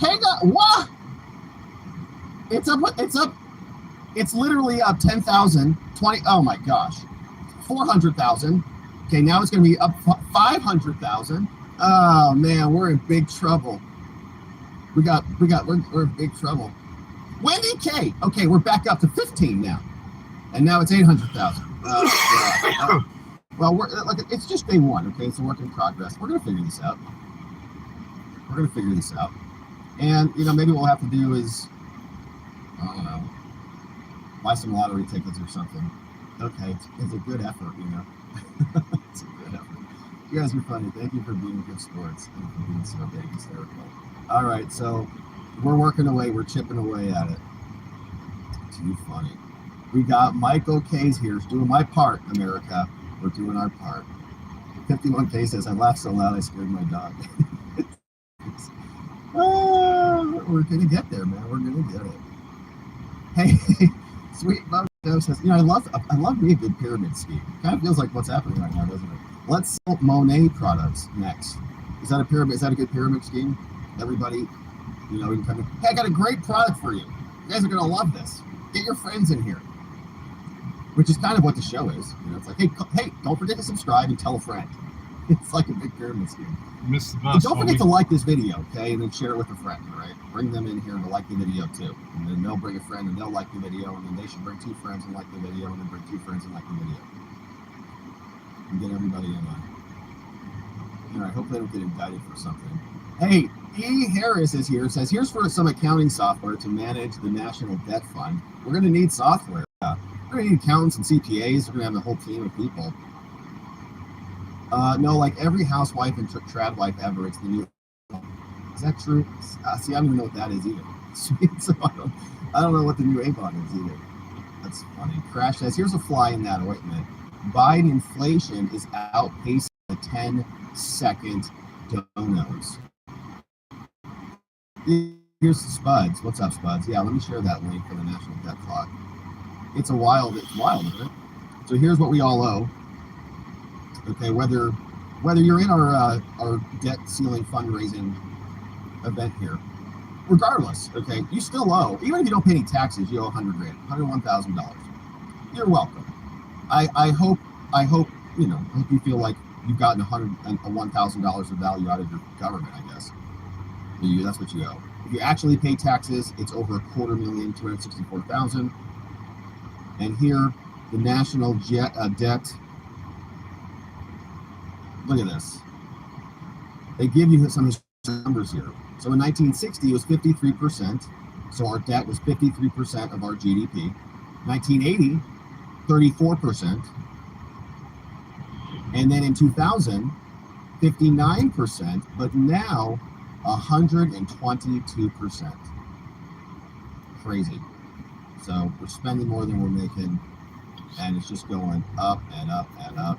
Hang on, what? It's up. It's literally up 10,000, 20. Oh my gosh, 400,000. Okay, now it's going to be up 500,000. Oh man, we're in big trouble. We're in big trouble. Wendy K. Okay, we're back up to 15 now, and now it's 800,000. Well, it's just day one. Okay, it's a work in progress. We're going to figure this out. And maybe what we'll have to do is, I don't know, buy some lottery tickets or something. Okay, it's a good effort, It's a good effort. You guys are funny. Thank you for being good sports and for being so big hysterical. All right, so we're working away. We're chipping away at it. Too funny. We got Michael K's here. Doing my part, America. We're doing our part. 51K says, I laughed so loud I scared my dog. We're going to get there, man. We're going to get it. Hey, Sweet Mojo says, I love me a good pyramid scheme. Kind of feels like what's happening right now, doesn't it? Let's sell Monet products next. Is that a pyramid? Is that a good pyramid scheme? Everybody, we can come in. Hey, I got a great product for you. You guys are going to love this. Get your friends in here. Which is kind of what the show is. It's like, hey, don't forget to subscribe and tell a friend. It's like a big pyramid scheme. Miss the bus, don't forget to like this video, okay? And then share it with a friend, all right? Bring them in here to like the video too. And then they'll bring a friend and they'll like the video. And then they should bring 2 friends and like the video. And then bring 2 friends and like the video. And get everybody in on it. All right, hopefully they don't get indicted for something. Hey, E. Harris is here. Says, here's for some accounting software to manage the National Debt Fund. We're going to need software. We're going to need accountants and CPAs. We're going to have a whole team of people. No, like every housewife and trad wife ever, it's the new. Is that true? See, I don't even know what that is either. Sweet, so I don't know what the new Avon is either. That's funny. Crash says, here's a fly in that ointment. Biden inflation is outpacing the 10-second donos. Here's Spuds. What's up, Spuds? Yeah, let me share that link for the National Debt Clock. It's wild, isn't it? So here's what we all owe. Okay, whether you're in our debt ceiling fundraising event here, regardless, okay, you still owe. Even if you don't pay any taxes, you owe $100,000, $101,000. You're welcome. I hope you feel like you've gotten $101,000 of value out of your government. I guess that's what you owe. If you actually pay taxes, it's over $264,000. And here, the national debt. Look at this. They give you some numbers here. So in 1960, it was 53%. So our debt was 53% of our GDP. 1980, 34%. And then in 2000, 59%. But now, 122%. Crazy. So we're spending more than we're making, and it's just going up and up and up.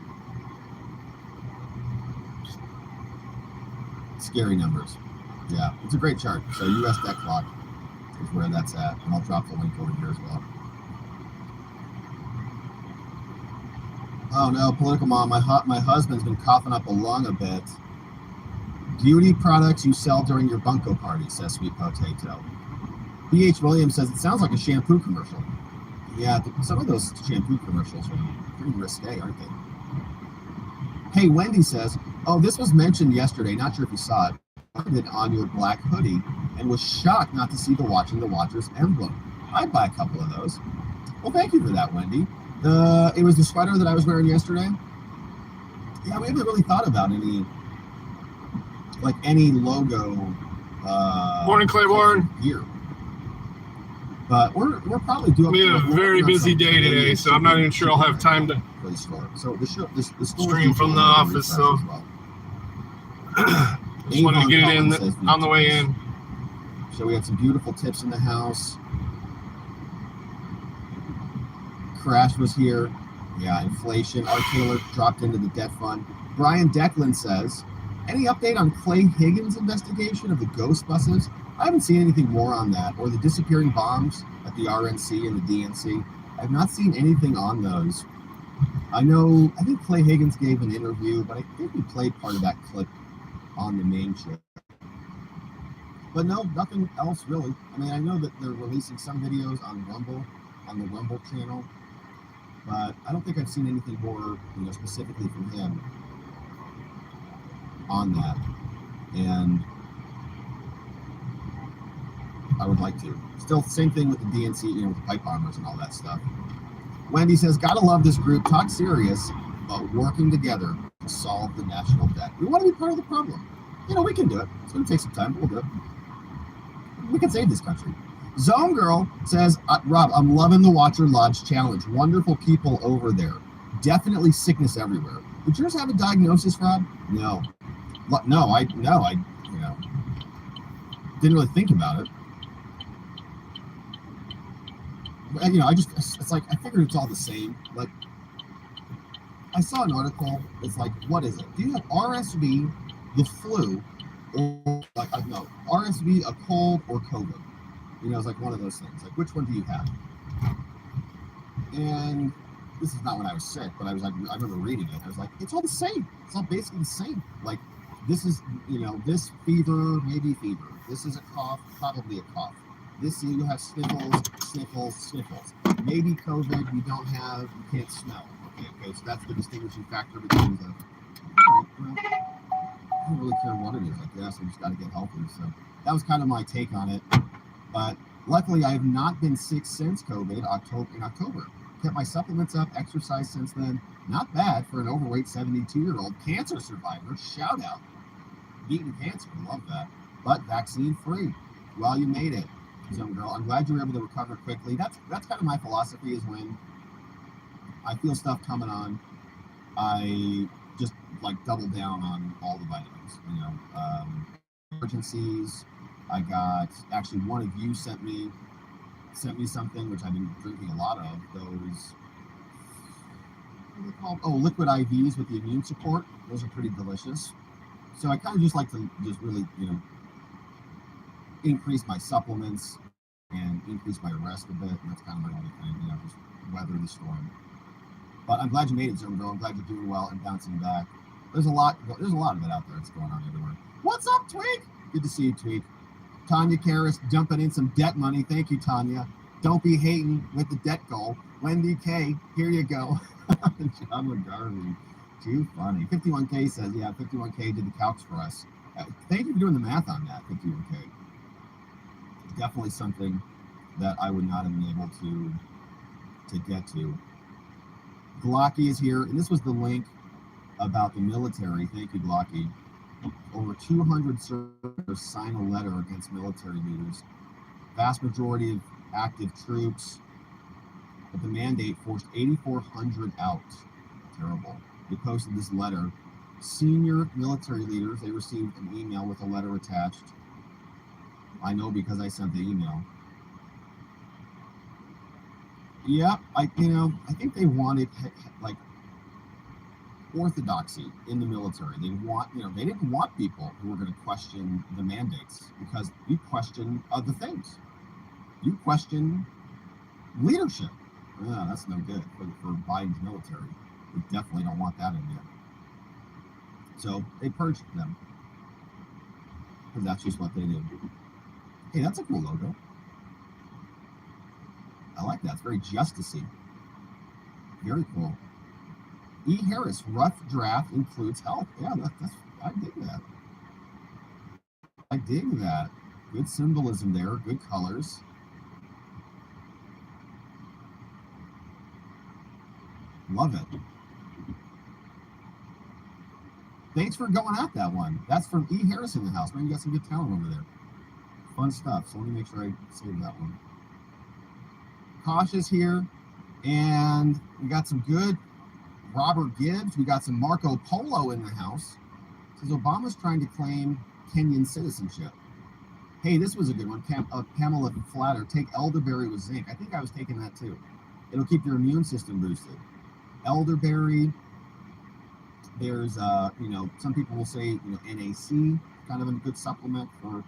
Scary numbers. Yeah, it's a great chart. So US Debt Clock is where that's at, and I'll drop the link over here as well. Oh no, political mom, my husband's been coughing up a lung a bit. Beauty products you sell during your bunko party, says Sweet Potato. B.H. Williams says, it sounds like a shampoo commercial. Yeah, some of those shampoo commercials are pretty risque, aren't they? Hey, Wendy says, oh, this was mentioned yesterday. Not sure if you saw it. On your black hoodie and was shocked not to see the Watching the Watchers emblem. I'd buy a couple of those. Well, thank you for that, Wendy. It was the sweater that I was wearing yesterday. Yeah, we haven't really thought about any logo. Morning, Claiborne. Gear. But we're probably doing. We had a very busy day today, so I'm not even sure I'll have time to So the stream from the office. So just wanted to get it in on the way in. So we had some beautiful tips in the house. Crash was here. Yeah, inflation. Art Taylor dropped into the debt fund. Brian Declan says, any update on Clay Higgins' investigation of the ghost buses? I haven't seen anything more on that, or the disappearing bombs at the RNC and the DNC. I have not seen anything on those. I think Clay Higgins gave an interview, but I think we played part of that clip on the main show. But no, nothing else really. I mean, I know that they're releasing some videos on Rumble, on the Rumble channel, but I don't think I've seen anything more, specifically from him on that. And I would like to. Still, same thing with the DNC, with the pipe bombers and all that stuff. Wendy says, gotta love this group. Talk serious about working together to solve the national debt. We want to be part of the problem. We can do it. It's going to take some time, but we'll do it. We can save this country. Zone Girl says, Rob, I'm loving the Watcher Lodge challenge. Wonderful people over there. Definitely sickness everywhere. Did yours have a diagnosis, Rob? No. I didn't really think about it. It's like, I figured it's all the same. Like, I saw an article, it's like, what is it? Do you have RSV, the flu, or, RSV, a cold, or COVID? It's like one of those things. Like, which one do you have? And this is not when I was sick, but I remember reading it. I was like, it's all the same. It's all basically the same. Like, this is, this fever, maybe fever. This is a cough, probably a cough. This, you have sniffles. Maybe COVID, you can't smell. Okay, so that's the distinguishing factor between the, all right, well, I don't really care what it is, I guess. I just got to get healthy. So that was kind of my take on it. But luckily, I have not been sick since COVID in October. Kept my supplements up, exercised since then. Not bad for an overweight 72-year-old cancer survivor. Shout out. Beating cancer, love that. But vaccine free. Well, you made it, young girl. I'm glad you were able to recover quickly. That's kind of my philosophy, is when I feel stuff coming on, I just double down on all the vitamins. Emergencies. I got, actually, one of you sent me something, which I've been drinking a lot of. Those, what are they called? Oh, liquid IVs with the immune support. Those are pretty delicious. So I kind of just like to just really, increase my supplements and increase my rest a bit. And that's kind of my only thing, just weather the storm. But I'm glad you made it, Zone Girl. I'm glad you're doing well and bouncing back. There's a lot of it out there that's going on everywhere. What's up, Tweak? Good to see you, Tweak. Tanya Karras dumping in some debt money. Thank you, Tanya. Don't be hating with the debt goal. Wendy K, here you go. John McGarvey. Too funny. 51K says, yeah, 51K did the calcs for us. Thank you for doing the math on that, 51K. Definitely something that I would not have been able to get to. Glocky is here, and this was the link about the military. Thank you, Glocky. Over 200 senators sign a letter against military leaders. Vast majority of active troops, but the mandate forced 8,400 out. Terrible. They posted this letter. Senior military leaders, they received an email with a letter attached. I know because I sent the email. Yeah, I think they wanted orthodoxy in the military. They didn't want people who were going to question the mandates, because you question other things. You question leadership. Yeah, that's no good for Biden's military. We definitely don't want that in there. So they purged them, because that's just what they do. Hey, that's a cool logo. I like that. It's very justicey. Very cool. E. Harris, rough draft includes health. Yeah, I dig that. I dig that. Good symbolism there. Good colors. Love it. Thanks for going at that one. That's from E. Harris in the house. Man, you got some good talent over there. Fun stuff. So let me make sure I save that one. Cautious here. And we got some good Robert Gibbs. We got some Marco Polo in the house. It says Obama's trying to claim Kenyan citizenship. Hey, this was a good one. Pamela Flatter. Take elderberry with zinc. I think I was taking that too. It'll keep your immune system boosted. Elderberry. There's, some people will say, NAC, kind of a good supplement for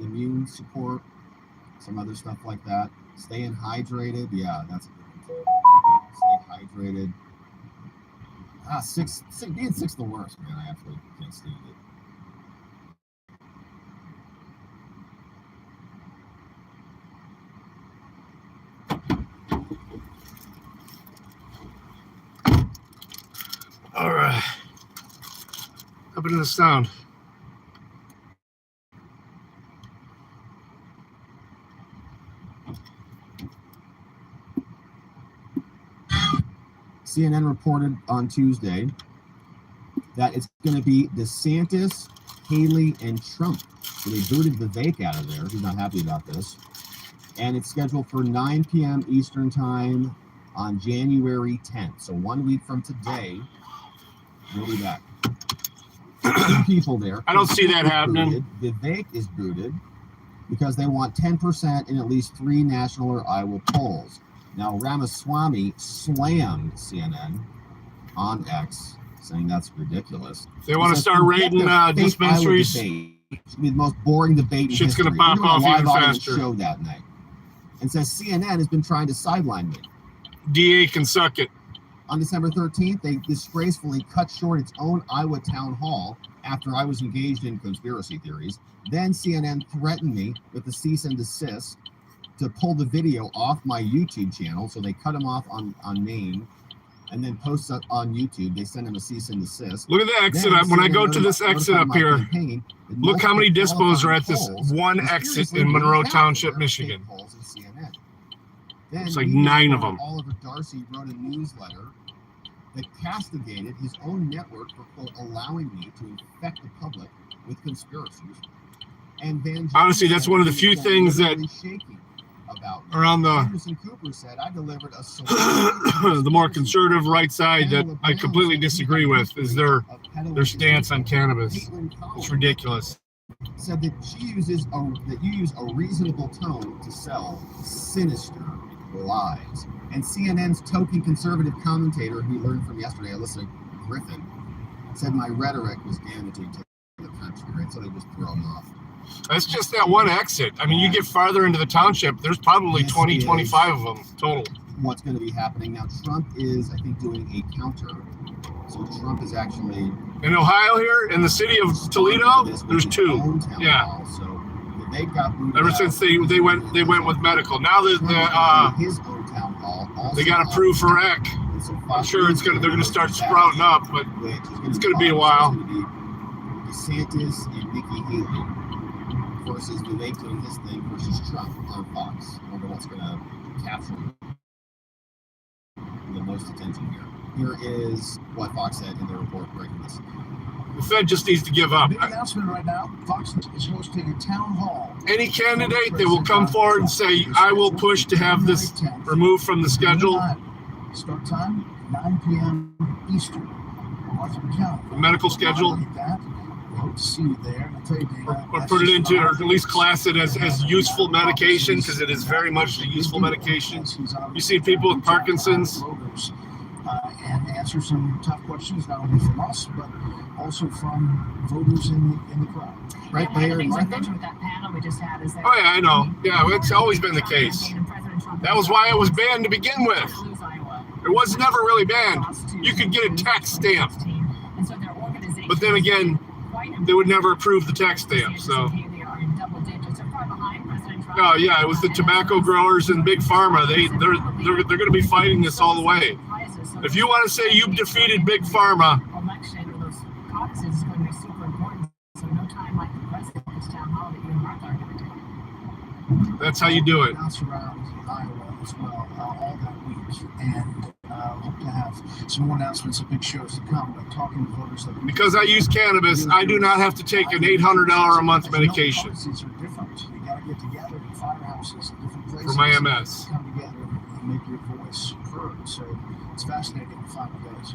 immune support. Some other stuff like that. Staying hydrated. Yeah, that's a good one. Stay hydrated. Being sick's the worst, man. I absolutely can't stand it. happened to the sound? CNN reported on Tuesday that it's going to be DeSantis, Haley, and Trump. So they booted Vivek out of there. He's not happy about this. And it's scheduled for 9 p.m. Eastern time on January 10th. So 1 week from today, we'll be back. 2 people there. I don't see that happening. Vivek is booted because they want 10% in at least 3 national or Iowa polls. Now, Ramaswamy slammed CNN on X, saying that's ridiculous. They want to start raiding dispensaries. It's the most boring debate in Shit's history. going to pop off even faster. Show that night. And says CNN has been trying to sideline me. DA can suck it. On December 13th, they disgracefully cut short its own Iowa town hall after I was engaged in conspiracy theories. Then CNN threatened me with a cease and desist to pull the video off my YouTube channel. So they cut him off on Maine and then post it on YouTube. They send him a cease and desist. Look at the exit up. When I go to this exit up here, look how many dispos are at this one exit in Monroe Township, Michigan. It's like 9 of them. Oliver Darcy wrote a newsletter that castigated his own network for, quote, allowing me to infect the public with conspiracies. And Van honestly, that's one of the few things that are on the Cooper said, I delivered a the more conservative right side that I completely disagree with is their stance on cannabis. It's ridiculous. Said that you use a reasonable tone to sell sinister lies. And CNN's token conservative commentator, who we learned from yesterday, Alyssa Griffin, said my rhetoric was damaging to the country, right? So they just throw them off. That's just that one exit. I mean, you get farther into the township, there's probably 20, 25 of them total. What's going to be happening now? Trump is, I think, doing a counter. So Trump is actually in Ohio here, in the city of Toledo. There's 2. Yeah. So they got ever since they went with medical. Now his own town hall. They got approved for rec. I'm sure they're gonna start sprouting up, but it's gonna be a while. DeSantis and Nikki Haley versus Vivek doing his thing versus Trump on Fox. I wonder what's gonna capture the most attention here. Here is what Fox said in their report breaking this. The Fed just needs to give up. Big announcement right now. Fox is hosting a town hall. Any candidate that will come forward and say, I will push to have this removed from the schedule. Start time, 9 p.m. Eastern. Arthur County. The medical schedule. We hope to see you there. I'll tell you, or put it into, or at least class it as useful medication, because it is very much a useful medication. You see people with Parkinson's. And answer some tough questions, not only from us, but also from voters in the crowd. Right there. Oh yeah, I know. Yeah, it's always been the case. That was why it was banned to begin with. It was never really banned. You could get a tax stamp, but then again, they would never approve the tax stamp. So. Oh yeah, it was the tobacco growers and big pharma. They're going to be fighting this all the way. If you want to say you've defeated big pharma, that's how you do it. Around Iowa as well, all that week, and hope to have some more announcements of big shows to come. But talking to voters, because I use cannabis, I do not have to take an $800 a month medication. Policies are different. You got to get together in firehouses, different places. For my MS. Come together and make your voice heard. So it's fascinating to find those.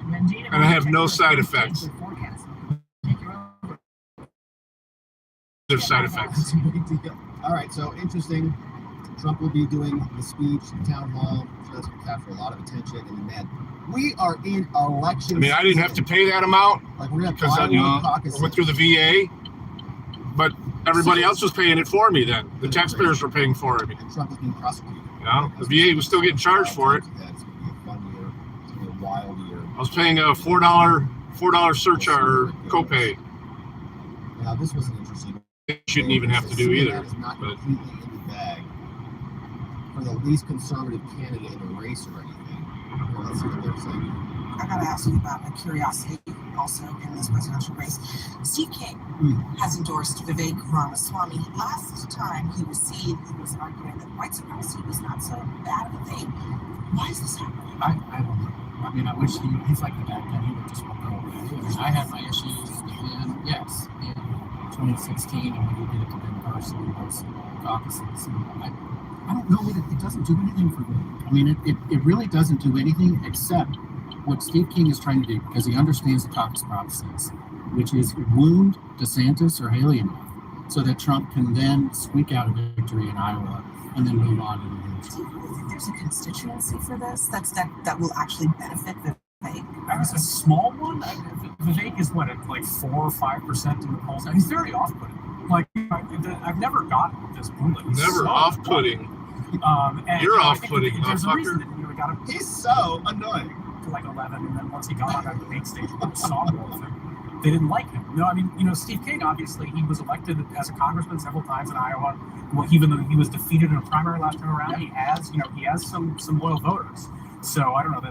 And I have no side effects. There's side effects. All right, so interesting. Trump will be doing the speech, the town hall. So that's going to capture a lot of attention. And then we are in election. I mean, I didn't have to pay that amount because I went through the VA, but everybody else was paying it for me then. The taxpayers were paying for it. And Trump is being prosecuted. Yeah, the VA was still getting charged for it. It's going to be a fun year. It's going to be a wild year. I was paying a $4 surcharge copay. Now, this was an interesting. Shouldn't even have to do either. It's not completely in the bag for the least conservative candidate in the race or anything. Let's see what they're saying. I gotta ask you about my curiosity. also in this presidential race. Steve King has endorsed Vivek Ramaswamy. Last time he was seen, he was arguing that white supremacy was not so bad of a thing. Why is this happening? I don't know. I mean, I wish he's like the bad guy. He would just walk over. I mean, I had my issues with him, yes, in 2016, and when he did it to Ben Carson in those caucuses. And I don't know that it doesn't do anything for me. I mean, it really doesn't do anything except what Steve King is trying to do, because he understands the caucus processes, which is wound DeSantis or Haley enough so that Trump can then squeak out a victory in Iowa and then move on to the next. Do you really think there's a constituency for this that will actually benefit Vivek? I guess a small one. Vivek is what, at like 4 or 5% in the polls. And he's very off-putting. Like, I've never gotten this bullet. Never off-putting. And You're I off-putting, think there's a reason motherfucker. that he got him He's so annoying. to like 11, and then once he got on that debate stage with the songwall thing, they didn't like him. I mean, Steve King, obviously, he was elected as a congressman several times in Iowa. Well, even though he was defeated in a primary last time around, he has some loyal voters. So I don't know.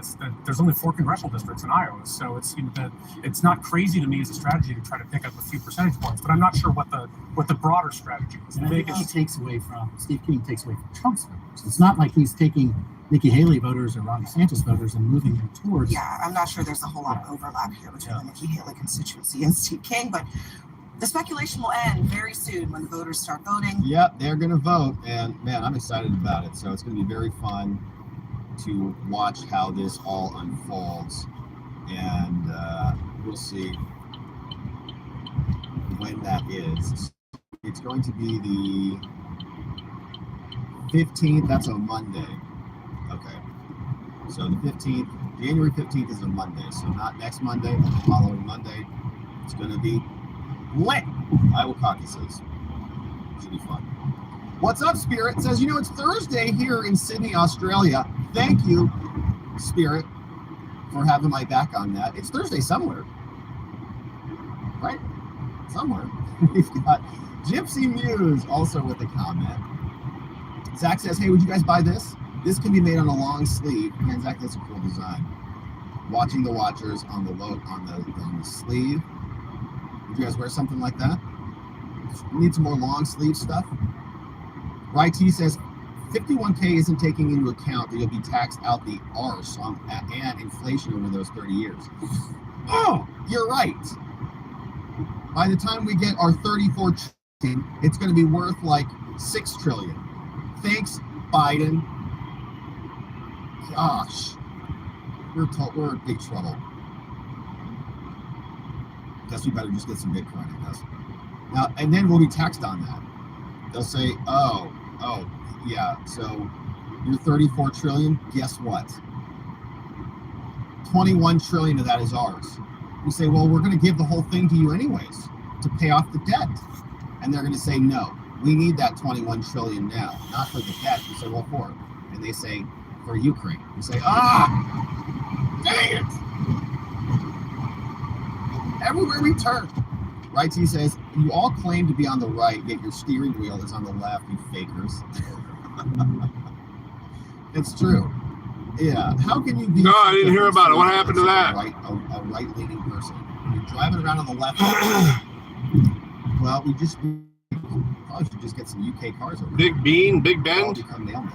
There's only 4 congressional districts in Iowa, so it's not crazy to me as a strategy to try to pick up a few percentage points. But I'm not sure what the broader strategy is. And I think Steve King takes away from Trump's voters. It's not like he's taking Nikki Haley voters or Ron DeSantis voters and moving them towards. Yeah, I'm not sure there's a whole lot of overlap here between the Nikki Haley constituency and Steve King, but the speculation will end very soon when the voters start voting. Yep, they're going to vote, and man, I'm excited about it. So it's going to be very fun to watch how this all unfolds, and we'll see when that is. It's going to be the 15th. That's a Monday. Okay, so the 15th, January 15th is a Monday, so not next Monday, but the following Monday. It's going to be lit. Iowa caucuses. Should be fun. What's up, Spirit? Says, it's Thursday here in Sydney, Australia. Thank you, Spirit, for having my back on that. It's Thursday somewhere, right? Somewhere. We've got Gypsy Muse also with a comment. Zach says, hey, would you guys buy this? This can be made on a long sleeve. Man, Zach, that's a cool design. Watching the Watchers on the sleeve. Would you guys wear something like that? We need some more long sleeve stuff. YT says 51K isn't taking into account that you'll be taxed out the arse and inflation over those 30 years. Oh, you're right. By the time we get our 34 trillion, it's going to be worth like 6 trillion. Thanks, Biden. Gosh, we're in big trouble. Guess we better just get some Bitcoin, I guess. Now, and then we'll be taxed on that. They'll say, oh, yeah, so you're 34 trillion, guess what? 21 trillion of that is ours. We say, well, we're going to give the whole thing to you anyways to pay off the debt. And they're going to say, no, we need that 21 trillion now, not for the debt. We say, well, for it. And they say, for Ukraine. We say, dang it! Everywhere we turn. Right, he says, you all claim to be on the right, yet your steering wheel is on the left, you fakers. It's true. Yeah. How can you be... No, I didn't hear about it. What happened to that? A right-leaning person. You're driving around on the left. Well, we probably should just get some UK cars over Big Bean, Big Bend. Become mailmen.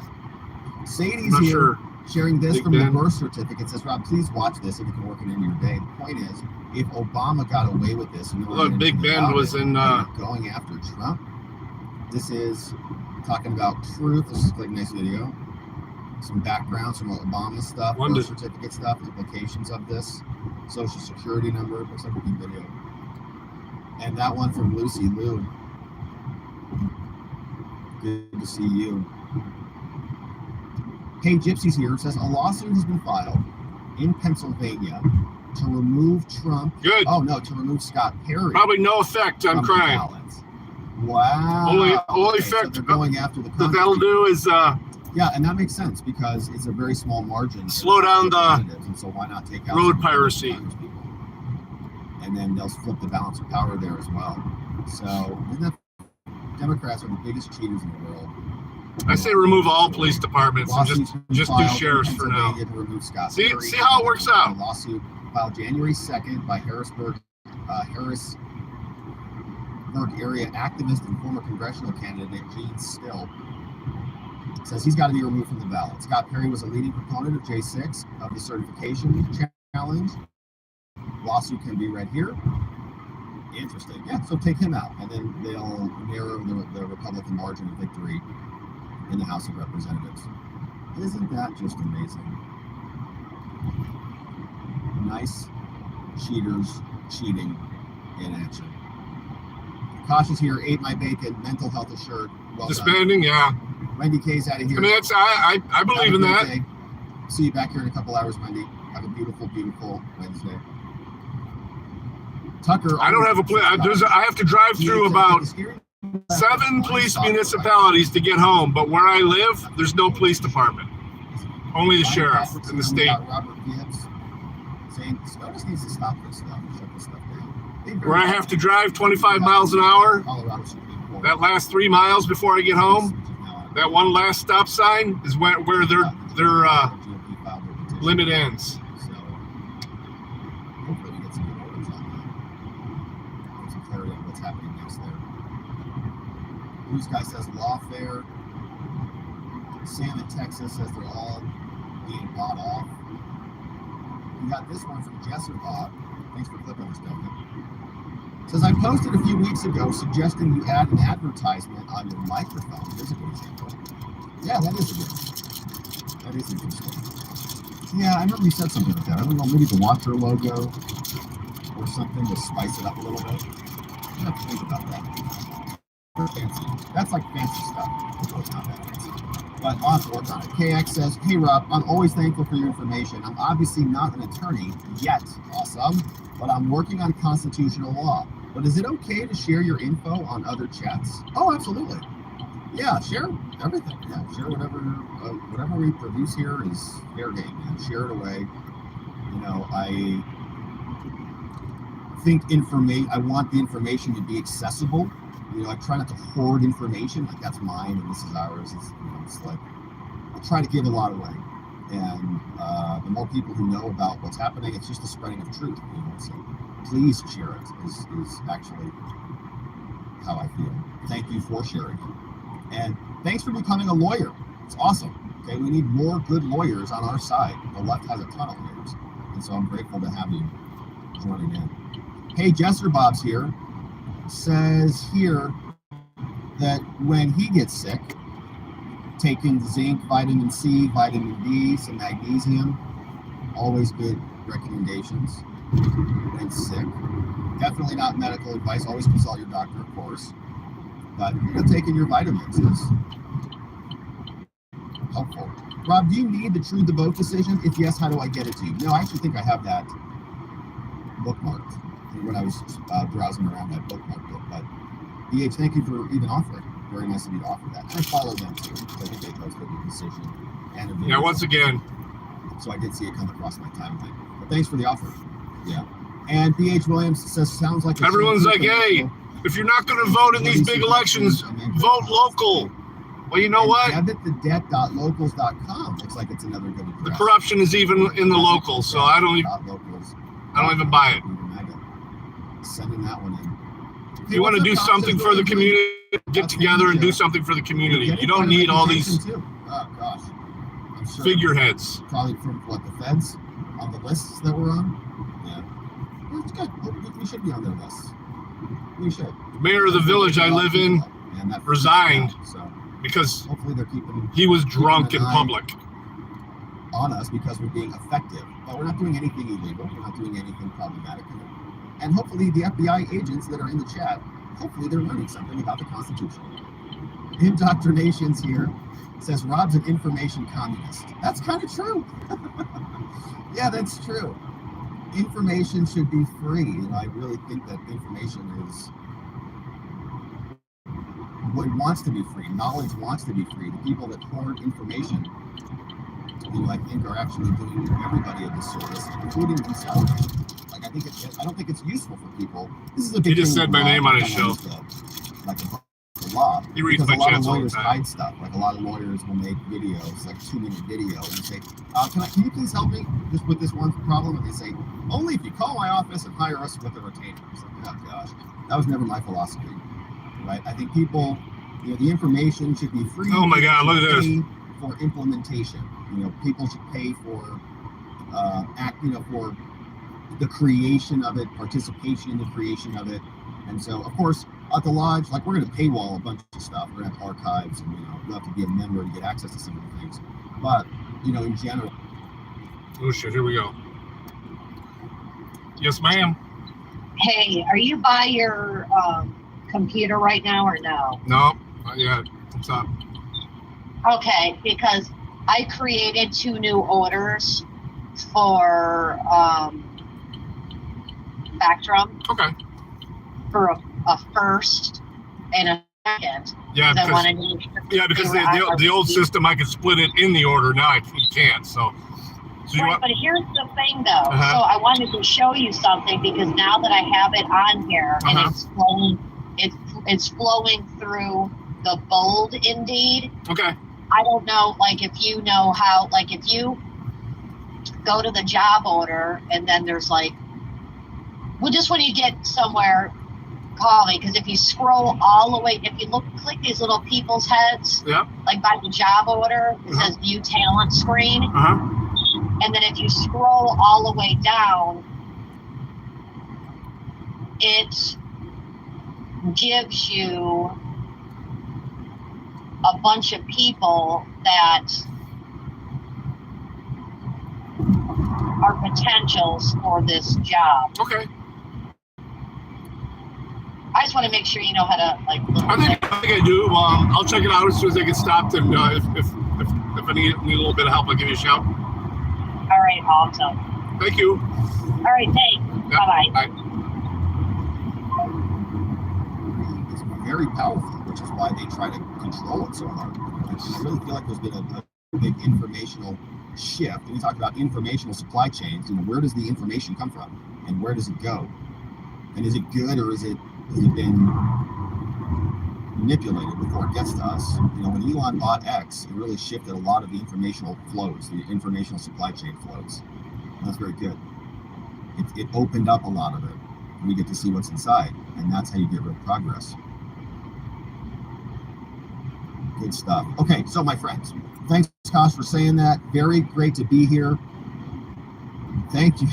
Sadie's Not here sure. sharing this Big from Ben. the birth certificate. Says, Rob, please watch this if you can work it into your day. The point is, if Obama got away with this, and Look, Big Bend was in going after Trump. This is talking about truth. This is like a nice video. Some background, some Obama stuff, London. birth certificate stuff, implications of this, social security number. Looks like a good video. And that one from Lucy Liu. Good to see you. Hey, Gypsy's here. It says a lawsuit has been filed in Pennsylvania to remove Trump. Good. Oh no, to remove Scott Perry. Probably no effect on from the crime. ballot. Wow. Only Okay, effect so they're going after the that that'll do is yeah, and that makes sense because it's a very small margin. Slow down the and so why not take out road some piracy. Congresspeople? And then they'll flip the balance of power there as well. So isn't that Democrats are the biggest cheaters in the world. I say remove all police departments and just do sheriffs for now. See how it works out. A lawsuit filed January 2nd by Harrisburg area activist and former congressional candidate Gene Still says he's got to be removed from the ballot. Scott Perry was a leading proponent of J6 of the certification challenge. Lawsuit can be read here. Interesting. Yeah, so take him out, and then they'll narrow the Republican margin of victory in the House of Representatives. Isn't that just amazing? Nice cheaters cheating in action. Cautious here, ate my bacon, mental health assured. Well disbanding, yeah. Wendy K's out of here. I mean, I believe in that. Day. See you back here in a couple hours, Wendy. Have a beautiful, beautiful Wednesday. Tucker. I don't have a plan. I have to drive through about 7 police municipalities to get home, but where I live, there's no police department. Only the sheriff in the state. Robert Gibbs saying SCOTUS needs to stop this stuff and shut this stuff down. Where I have to drive 25 miles an hour, that last 3 miles before I get home, that one last stop sign is where their limit ends. So hopefully we get some good orders on that. Get some clarity on what's happening next there. Blue Sky says lawfare. Sam in Texas says they're all being bought off. We got this one from Jesser Bob. Thanks for clicking this, Delta. Says I posted a few weeks ago suggesting you add an advertisement on your microphone. Here's a good example. Yeah, that is a good one. That is interesting. Yeah, I remember you said something like that. I don't know, maybe the Watcher logo or something to spice it up a little bit. I have to think about that. Fancy. That's like fancy stuff. It's not that fancy. But I'll have to work on it. KX says, hey Rob, I'm always thankful for your information. I'm obviously not an attorney yet. Awesome. But I'm working on constitutional law. But is it okay to share your info on other chats? Oh, absolutely. Yeah, share everything. Yeah, share whatever we produce here is fair game, man. Share it away. You know, I think I want the information to be accessible. You know, I try not to hoard information, like that's mine and this is ours. It's like, I try to give a lot away. And the more people who know about what's happening, it's just the spreading of truth. You know, so please share it is actually how I feel. Thank you for sharing it. And thanks for becoming a lawyer. It's awesome. Okay, we need more good lawyers on our side. The left has a ton of lawyers. And so I'm grateful to have you joining in. Hey, Jesser Bob's here. Says here that when he gets sick, taking zinc, vitamin C, vitamin D, some magnesium, always good recommendations when sick. Definitely not medical advice. Always consult your doctor, of course. But you know, taking your vitamins is helpful. Rob, do you need the True the Vote decision? If yes, how do I get it to you? No, I actually think I have that bookmarked when I was browsing around. That bookmarked it. But BH, thank you for even offering. Very nice of you to offer that. And I follow them too. I think they posted the decision and a video. Yeah, once again. So I did see it come across my timeline. But thanks for the offer. Yeah. And BH Williams says, sounds like everyone's like, hey, if you're not going to vote in these big elections, vote local. Well, you know what? Debitthedebt.locals.com. Looks like it's another good address. The corruption is even in the locals, so I don't even buy it. Sending that one in. If you want to do something for the community, get together and do something for the community. You don't need all these figureheads. Probably from what, the feds on the lists that we're on? Yeah. It's good. We should be on their lists. We should. The mayor of the village I live in resigned because hopefully they're keeping he was drunk in public. On us because we're being effective. But we're not doing anything illegal. We're not doing anything problematic. And hopefully the FBI agents that are in the chat, hopefully they're learning something about the Constitution. inDOCtriNATION's here. Says Rob's an information communist. That's kind of true. Yeah, that's true. Information should be free. And I really think that information is what wants to be free. Knowledge wants to be free. The people that hoard information, you know, I think are actually doing everybody a disservice, including themselves. Like I don't think it's useful for people. This is a big He just said my name on his show. Like the law. He reads because my a lot of chats all the lawyers time. hide stuff. Like a lot of lawyers will make videos, like 2-minute video, and say, can you please help me just with this one problem? And they say, only if you call my office and hire us with a retainer. It's like, oh gosh, that was never my philosophy, right? I think people, the information should be free. Oh my God, look at this. For implementation, people should pay for for the creation of it, participation in the creation of it. And so, of course, at the lodge, like, we're going to paywall a bunch of stuff. We're going to have archives, and you have to be a member to get access to some of the things. But in general. Oh shit! Here we go. Yes, ma'am. Hey, are you by your computer right now or no? No, not yet. What's up? Okay, because I created 2 new orders for Spectrum Okay. for a first and a second. Yeah, I wanted because the old system, I could split it in the order. Now you can't. So right, but here's the thing, though. So I wanted to show you something, because now that I have it on here and it's flowing through the bold Indeed. Okay. I don't know, like, if you know how, like, if you go to the job order and then there's like, well, just when you get somewhere, call me, because if you scroll all the way, if you click these little people's heads, like by the job order, it says view talent screen. And then if you scroll all the way down, it gives you a bunch of people that are potentials for this job. Okay. I just want to make sure you know how to, like, look I think I do. I'll check it out as soon as I get stopped, and if I need a little bit of help, I'll give you a shout. All right, awesome. Thank you. All right, thanks. Yep. Bye-bye. Bye. It's very powerful, which is why they try to control it so hard. I really feel like there's been a big informational shift. And we talked about informational supply chains. Where does the information come from, and where does it go? And is it good, or has it been manipulated before it gets to us? When Elon bought X, it really shifted a lot of the informational flows, the informational supply chain flows. And that's very good. It opened up a lot of it. We get to see what's inside, and that's how you get real progress. Good stuff. Okay, so my friends, thanks, Kosh, for saying that. Very great to be here. Thank you.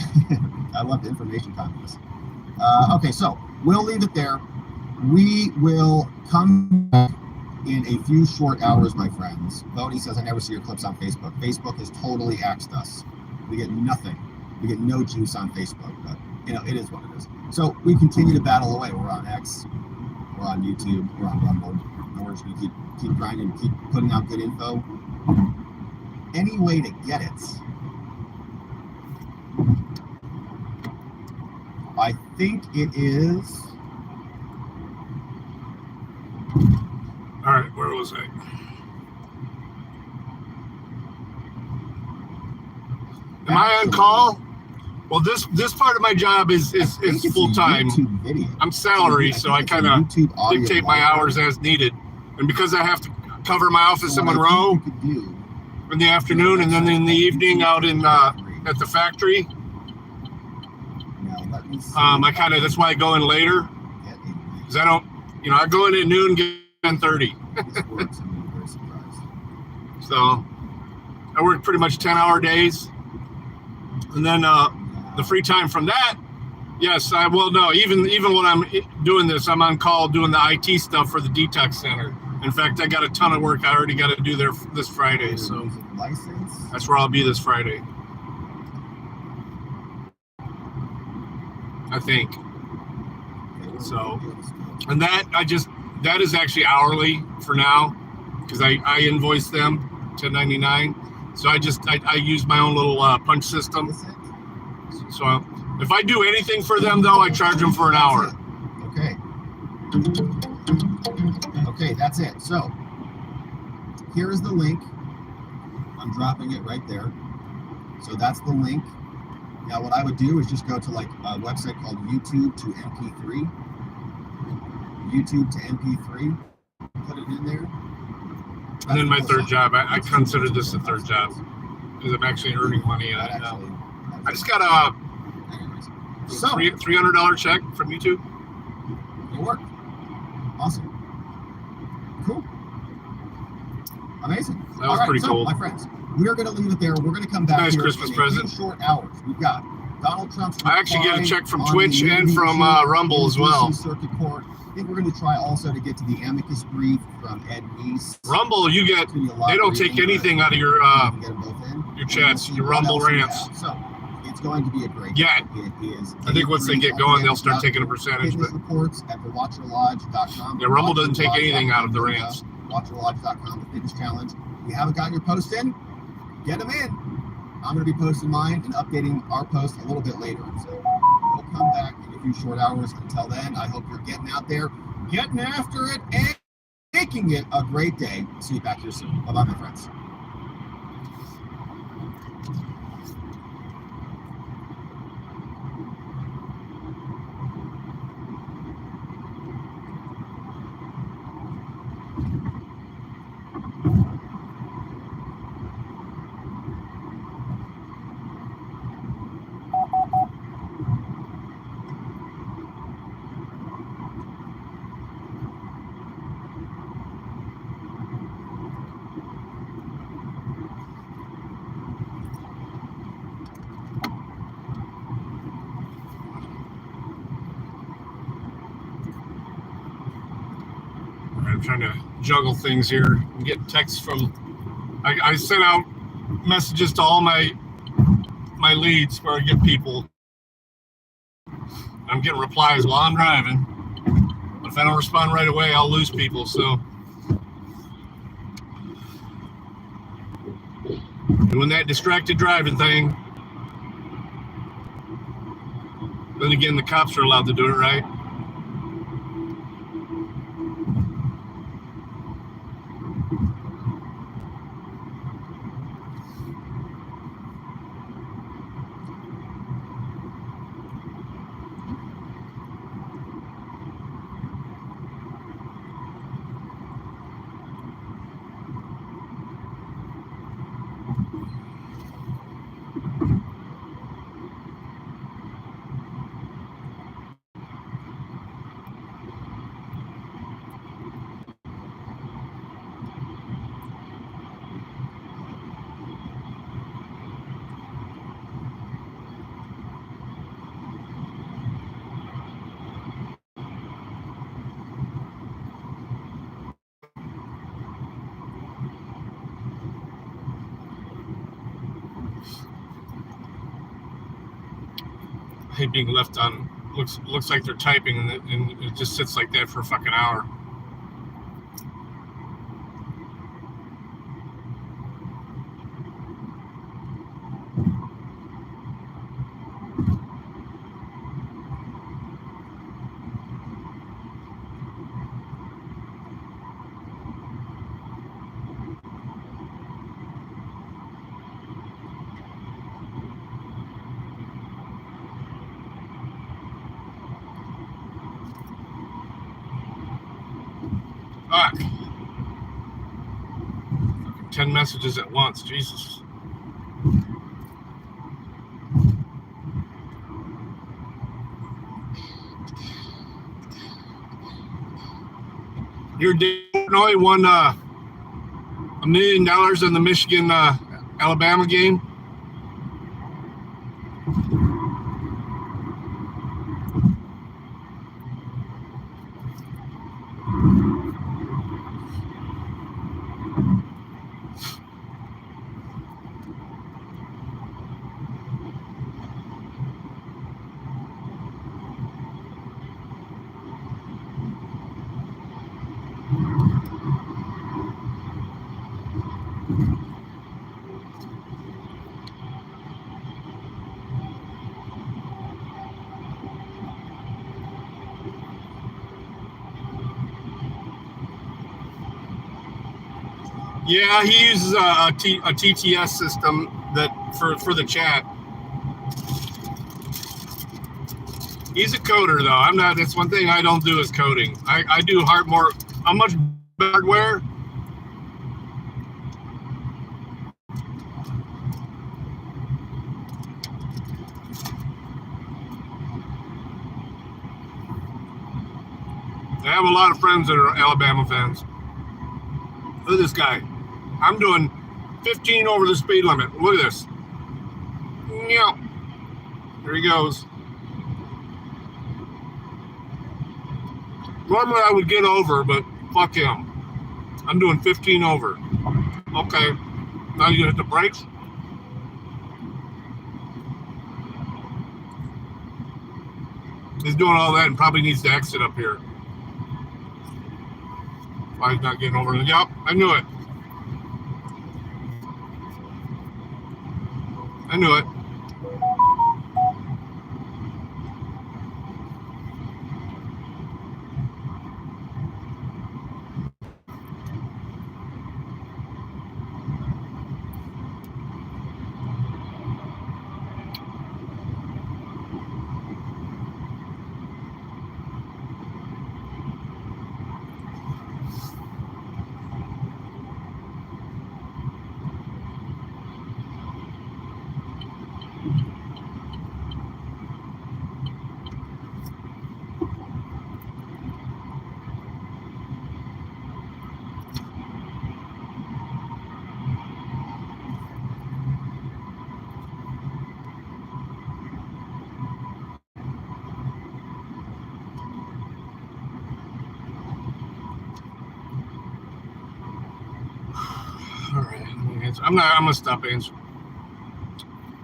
I love the information contests. Okay, so we'll leave it there. We will come back in a few short hours, my friends. Bodie says, I never see your clips on Facebook. Facebook has totally axed us. We get nothing. We get no juice on Facebook, but it is what it is. So we continue to battle away. We're on X, we're on YouTube, we're on Rumble, and we're just going to keep grinding, keep putting out good info. Any way to get it. I think it is. All right, where was I? Am I on call? Well, this part of my job is full time. I'm salary, so I kind of dictate my hours as needed. And because I have to cover my office in Monroe in the afternoon, and then in the evening out in at the factory, that's why I go in later, because I don't, I go in at noon, get 10:30. So I work pretty much 10-hour days, and then the free time from that, yes, I will. No, even when I'm doing this, I'm on call doing the IT stuff for the detox center. In fact, I got a ton of work I already got to do there this Friday, so that's where I'll be this Friday, I think. So, and that is actually hourly for now, because I invoice them $10.99. So I use my own little punch system. So if I do anything for them, though, I charge them for an hour. Okay, that's it. So here is the link. I'm dropping it right there. So that's the link. Now what I would do is just go to like a website called YouTube to MP3. YouTube to MP3. being in there. And then my third job, I consider this a third job because I'm actually earning money on it now. I just got a $300 check from YouTube. It worked. Awesome. Cool. Amazing. That was pretty cool. My friends, we are going to leave it there. We're going to come back. Nice here Christmas in present. 2 short hours. We've got Donald Trump's. I actually get a check from Twitch and from Rumble as well. Circuit Court. I think we're going to try also to get to the amicus brief from Ed Meese. Rumble, you get. They don't take anything out of your chats, your Rumble rants. So it's going to be a great. Yeah. It is. I think once they get going, they'll start taking a percentage. But reports at thewatcherlodge.com. Yeah, Rumble doesn't take anything out of the rants. Watcherlodge.com, the fitness challenge. If you haven't gotten your post in, get them in. I'm going to be posting mine and updating our post a little bit later. So we'll come back in a few short hours. Until then, I hope you're getting out there, getting after it, and making it a great day. See you back here soon. Bye-bye, my friends. I'm trying to juggle things here. I'm getting texts from. I sent out messages to all my leads where I get people. I'm getting replies while I'm driving. But if I don't respond right away, I'll lose people. So, doing that distracted driving thing. Then again, the cops are allowed to do it, right? I hate being left on. Looks like they're typing and it just sits like that for a fucking hour. Fuck. 10 messages at once, Jesus. Your Illinois won $1 million in the Michigan Alabama game. Yeah, he uses a TTS system that for the chat. He's a coder, though. I'm not. That's one thing I don't do is coding. I do I'm much hardware. I have a lot of friends that are Alabama fans. Look at this guy. I'm doing 15 over the speed limit. Look at this. Yeah. There he goes. Normally I would get over, but fuck him. I'm doing 15 over. Okay. Now you hit the brakes. He's doing all that and probably needs to exit up here. Why he's not getting over it? Yup, I knew it. I knew it. All right, I'm gonna stop answering.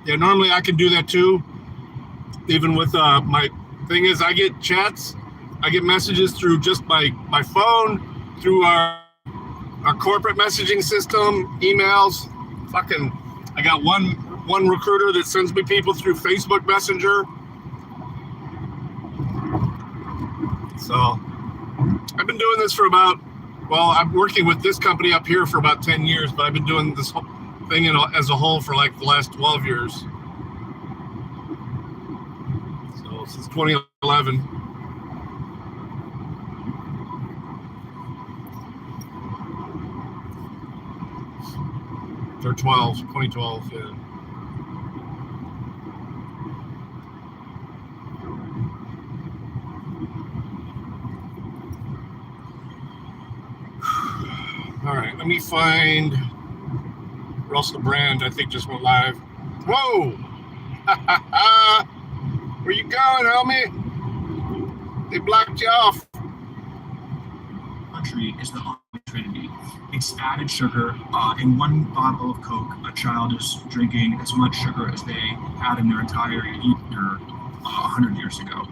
Yeah, normally I can do that too. Even with my thing is, I get chats, I get messages through just my phone, through our corporate messaging system, emails. Fucking, I got one recruiter that sends me people through Facebook Messenger. So I've been doing this for I'm working with this company up here for about 10 years, but I've been doing this whole thing as a whole for like the last 12 years. So since 2011. Or 2012, yeah. All right, let me find Russell Brand. I think just went live. Whoa! Where you going, homie? They blocked you off. Country is the Holy Trinity. It's added sugar. In one bottle of Coke, a child is drinking as much sugar as they had in their entire year 100 years ago.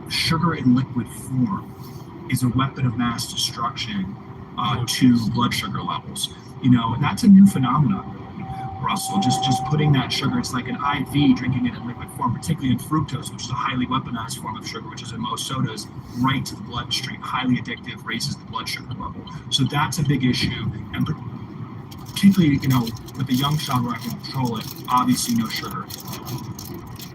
Sugar in liquid form is a weapon of mass destruction to blood sugar levels. You know, that's a new phenomenon, Russell. Just putting that sugar, it's like an IV, drinking it in liquid form, particularly in fructose, which is a highly weaponized form of sugar, which is in most sodas, right to the bloodstream, highly addictive, raises the blood sugar level. So that's a big issue, and particularly, you know, with the young child where I can control it, obviously no sugar.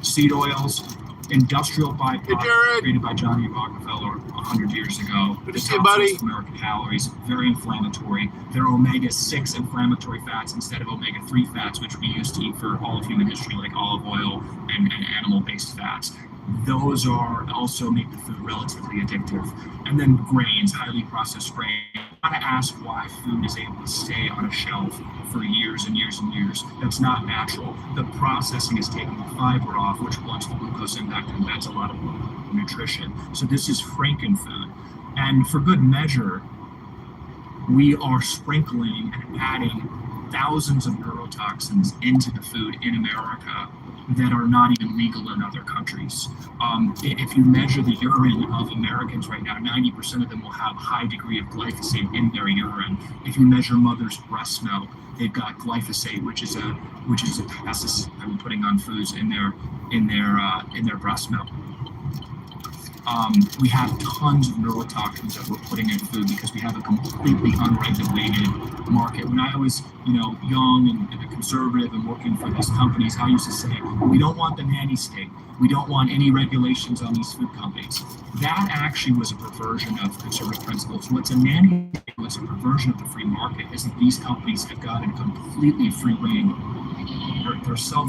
Seed oils, industrial byproduct created by Johnny Rockefeller 100 years ago. The top source of American calories, very inflammatory. They're omega-6 inflammatory fats instead of omega-3 fats, which we used to eat for all of human history, like olive oil and animal-based fats. Those are also make the food relatively addictive. And then grains, highly processed grains. I gotta ask why food is able to stay on a shelf for years and years and years. That's not natural. The processing is taking the fiber off, which blunts the glucose impact, and that's a lot of nutrition. So this is frankenfood. And for good measure, we are sprinkling and adding thousands of neurotoxins into the food in America that are not even legal in other countries. If you measure the urine of Americans right now, 90% of them will have a high degree of glyphosate in their urine. If you measure mother's breast milk, they've got glyphosate, which is a pesticide we're putting on foods in their breast milk. We have tons of neurotoxins that we're putting in food because we have a completely unregulated market. When I was, young and a conservative and working for these companies, I used to say, we don't want the nanny state. We don't want any regulations on these food companies. That actually was a perversion of conservative principles. What's a nanny state was a perversion of the free market is that these companies have gotten completely free rein. They're self